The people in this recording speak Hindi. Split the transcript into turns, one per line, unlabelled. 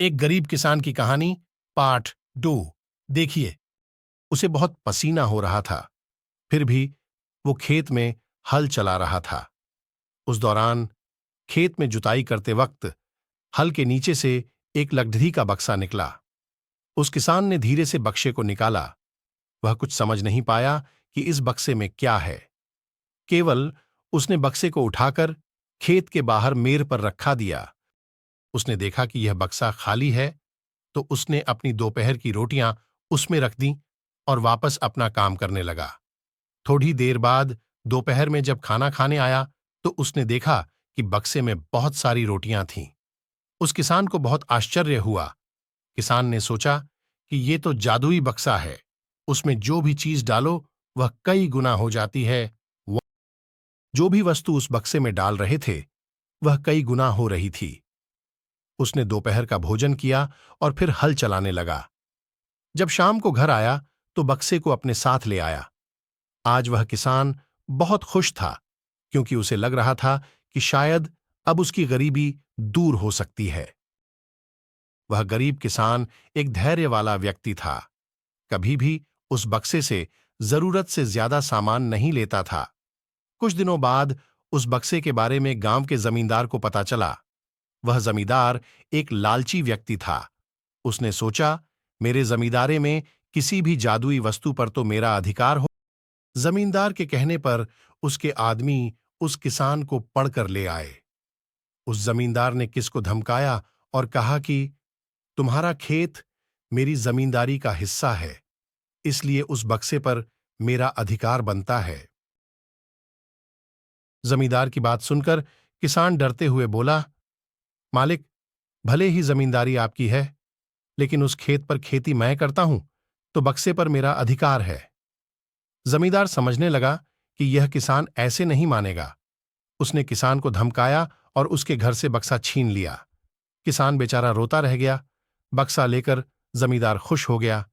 एक गरीब किसान की कहानी पार्ट 2। देखिए, उसे बहुत पसीना हो रहा था, फिर भी वो खेत में हल चला रहा था। उस दौरान खेत में जुताई करते वक्त हल के नीचे से एक लकड़ी का बक्सा निकला। उस किसान ने धीरे से बक्से को निकाला। वह कुछ समझ नहीं पाया कि इस बक्से में क्या है। केवल उसने बक्से को उठाकर खेत के बाहर मेड़ पर रखा दिया। उसने देखा कि यह बक्सा खाली है, तो उसने अपनी दोपहर की रोटियां उसमें रख दी और वापस अपना काम करने लगा। थोड़ी देर बाद दोपहर में जब खाना खाने आया, तो उसने देखा कि बक्से में बहुत सारी रोटियां थीं। उस किसान को बहुत आश्चर्य हुआ। किसान ने सोचा कि ये तो जादुई बक्सा है, उसमें जो भी चीज डालो वह कई गुना हो जाती है। जो भी वस्तु उस बक्से में डाल रहे थे, वह कई गुना हो रही थी। उसने दोपहर का भोजन किया और फिर हल चलाने लगा। जब शाम को घर आया, तो बक्से को अपने साथ ले आया। आज वह किसान बहुत खुश था, क्योंकि उसे लग रहा था कि शायद अब उसकी गरीबी दूर हो सकती है। वह गरीब किसान एक धैर्य वाला व्यक्ति था। कभी भी उस बक्से से जरूरत से ज्यादा सामान नहीं लेता था। कुछ दिनों बाद उस बक्से के बारे में गांव के जमींदार को पता चला। वह जमींदार एक लालची व्यक्ति था। उसने सोचा, मेरे जमींदारे में किसी भी जादुई वस्तु पर तो मेरा अधिकार हो। जमींदार के कहने पर उसके आदमी उस किसान को पढ़कर ले आए। उस जमींदार ने किसको धमकाया और कहा कि तुम्हारा खेत मेरी जमींदारी का हिस्सा है, इसलिए उस बक्से पर मेरा अधिकार बनता है। जमींदार की बात सुनकर किसान डरते हुए बोला, मालिक, भले ही जमींदारी आपकी है, लेकिन उस खेत पर खेती मैं करता हूं, तो बक्से पर मेरा अधिकार है। जमींदार समझने लगा कि यह किसान ऐसे नहीं मानेगा। उसने किसान को धमकाया और उसके घर से बक्सा छीन लिया। किसान बेचारा रोता रह गया। बक्सा लेकर जमींदार खुश हो गया।